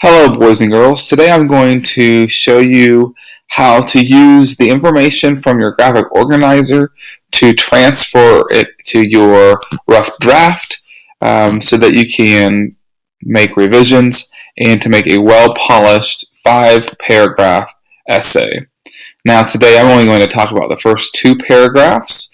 Hello boys and girls, today I'm going to show you how to use the information from your graphic organizer to transfer it to your rough draft so that you can make revisions and to make a well-polished 5-paragraph essay. Now today I'm only going to talk about the first 2 paragraphs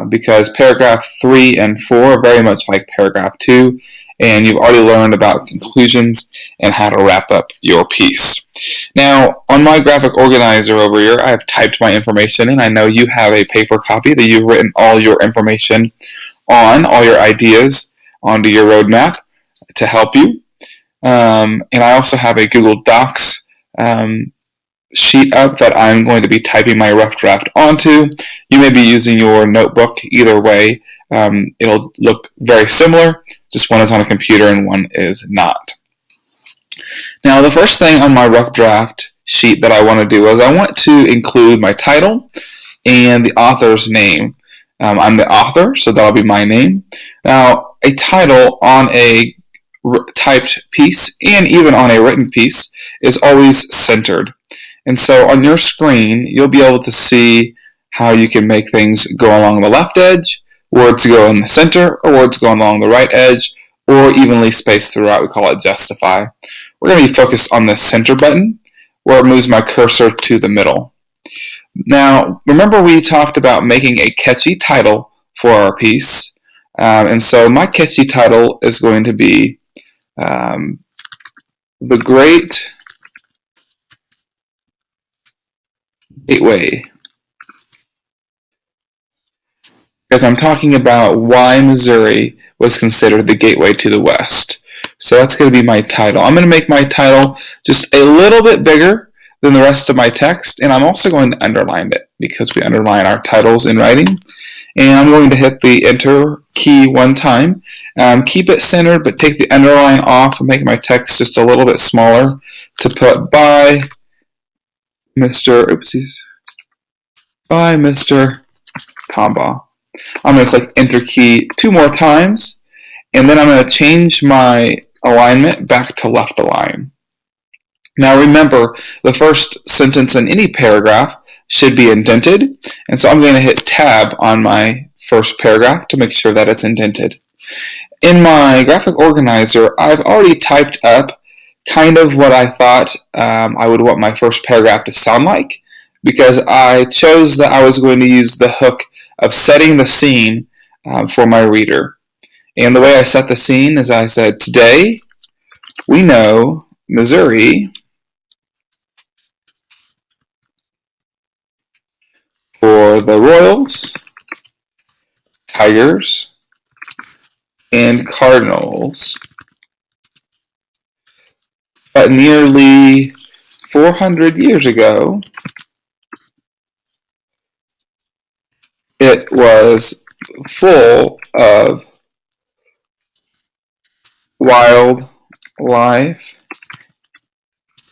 because paragraph 3 and 4 are very much like paragraph 2, and you've already learned about conclusions and how to wrap up your piece. Now, on my graphic organizer over here, I have typed my information, and I know you have a paper copy that you've written all your information on, all your ideas onto your roadmap to help you. And I also have a Google Docs sheet up that I'm going to be typing my rough draft onto. You may be using your notebook. Either way, it'll look very similar, just one is on a computer and one is not. Now, the first thing on my rough draft sheet that I want to do is I want to include my title and the author's name. I'm the author, so that'll be my name. Now, a title on a typed piece and even on a written piece is always centered. And so on your screen, you'll be able to see how you can make things go along the left edge, words go in the center, or words go along the right edge, or evenly spaced throughout. We call it justify. We're going to be focused on the center button, where it moves my cursor to the middle. Now, remember we talked about making a catchy title for our piece, and so my catchy title is going to be The Great Gateway, because I'm talking about why Missouri was considered the gateway to the West. So that's going to be my title. I'm going to make my title just a little bit bigger than the rest of my text, and I'm also going to underline it because we underline our titles in writing. And I'm going to hit the Enter key one time. Keep it centered, but take the underline off and make my text just a little bit smaller to put by Mr. Tombaugh. I'm going to click Enter key 2 more times, and then I'm going to change my alignment back to left align. Now remember, the first sentence in any paragraph should be indented, and so I'm going to hit Tab on my first paragraph to make sure that it's indented. In my graphic organizer, I've already typed up kind of what I thought I would want my first paragraph to sound like, because I chose that I was going to use the hook of setting the scene for my reader. And the way I set the scene is I said, today we know Missouri for the Royals, Tigers, and Cardinals. But nearly 400 years ago, it was full of wildlife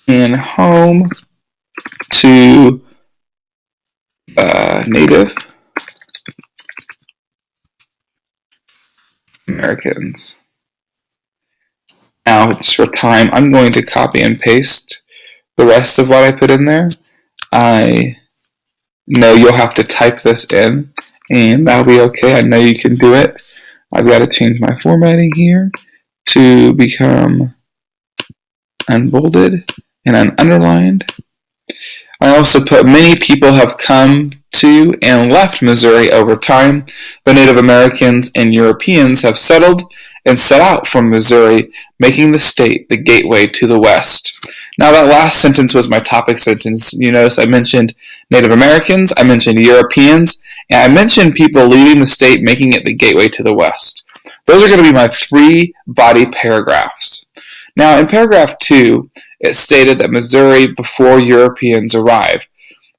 and home to Native Americans. Now, just for time, I'm going to copy and paste the rest of what I put in there. I know you'll have to type this in, and that'll be okay. I know you can do it. I've got to change my formatting here to become unbolded and underlined. I also put many people have come to and left Missouri over time, but Native Americans and Europeans have settled and set out from Missouri, making the state the gateway to the West. Now that last sentence was my topic sentence. You notice I mentioned Native Americans, I mentioned Europeans, and I mentioned people leaving the state, making it the gateway to the West. Those are going to be my 3 body paragraphs. Now in paragraph 2, it stated that Missouri before Europeans arrived.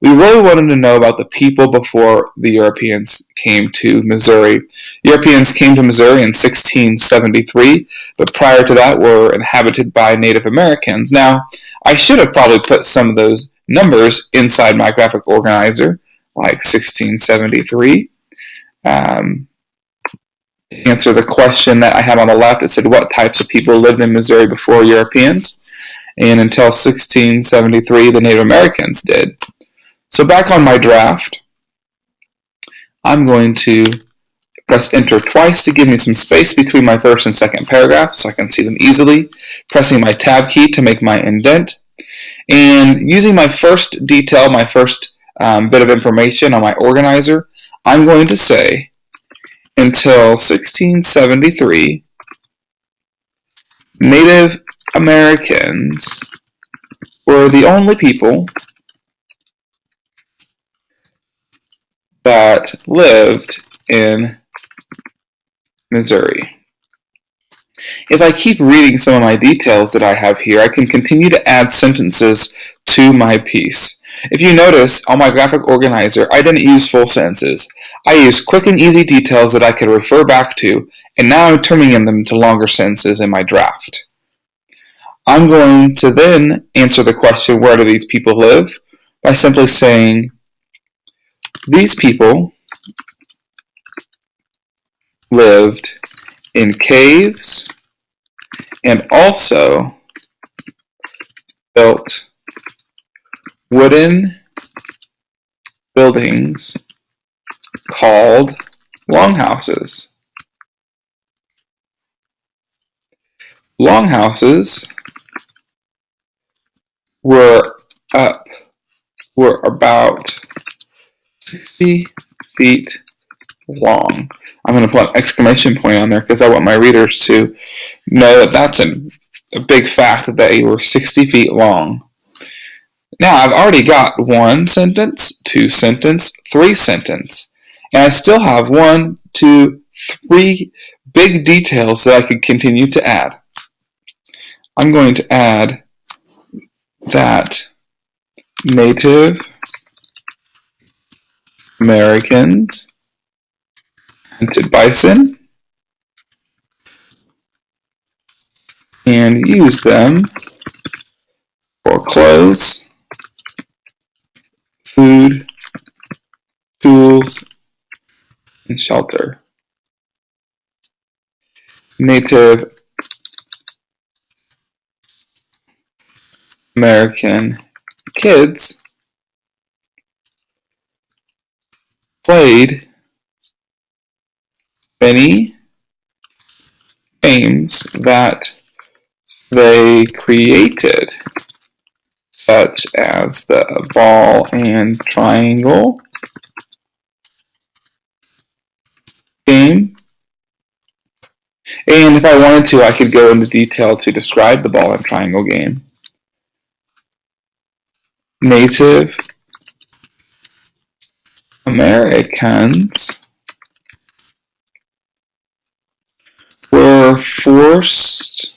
We really wanted to know about the people before the Europeans came to Missouri. Europeans came to Missouri in 1673, but prior to that were inhabited by Native Americans. Now, I should have probably put some of those numbers inside my graphic organizer, like 1673. To answer the question that I had on the left, it said what types of people lived in Missouri before Europeans. and until 1673 the Native Americans did. So back on my draft, I'm going to press enter twice to give me some space between my first and second paragraph so I can see them easily, pressing my tab key to make my indent, and using my first detail, my first bit of information on my organizer, I'm going to say, until 1673, Native Americans were the only people that lived in Missouri. If I keep reading some of my details that I have here, I can continue to add sentences to my piece. If you notice, on my graphic organizer, I didn't use full sentences. I used quick and easy details that I could refer back to, and now I'm turning them into longer sentences in my draft. I'm going to then answer the question, where do these people live? By simply saying, these people lived in caves and also built wooden buildings called longhouses. Longhouses were about 60 feet long. I'm going to put an exclamation point on there because I want my readers to know that that's a big fact, that they were 60 feet long. Now I've already got 1 sentence, 2 sentence, 3 sentence, and I still have 1, 2, 3 big details that I could continue to add. I'm going to add that Native Americans hunted bison and used them for clothes, food, tools, and shelter. Native American kids played many games that they created, such as the ball and triangle game. And if I wanted to, I could go into detail to describe the ball and triangle game. Native Americans were forced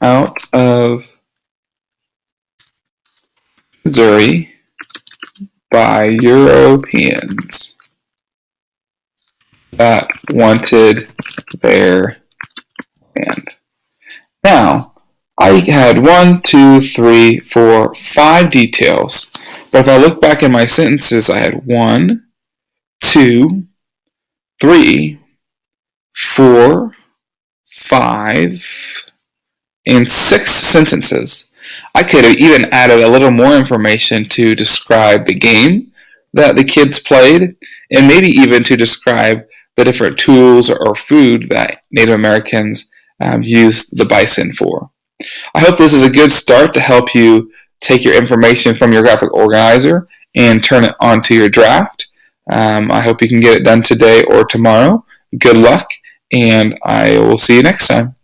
out of Missouri by Europeans that wanted their land. Now, I had 1, 2, 3, 4, 5 details, but if I look back in my sentences, I had 1, 2, 3, 4, 5, and 6 sentences. I could have even added a little more information to describe the game that the kids played, and maybe even to describe the different tools or food that Native Americans used the bison for. I hope this is a good start to help you take your information from your graphic organizer and turn it onto your draft. I hope you can get it done today or tomorrow. Good luck, and I will see you next time.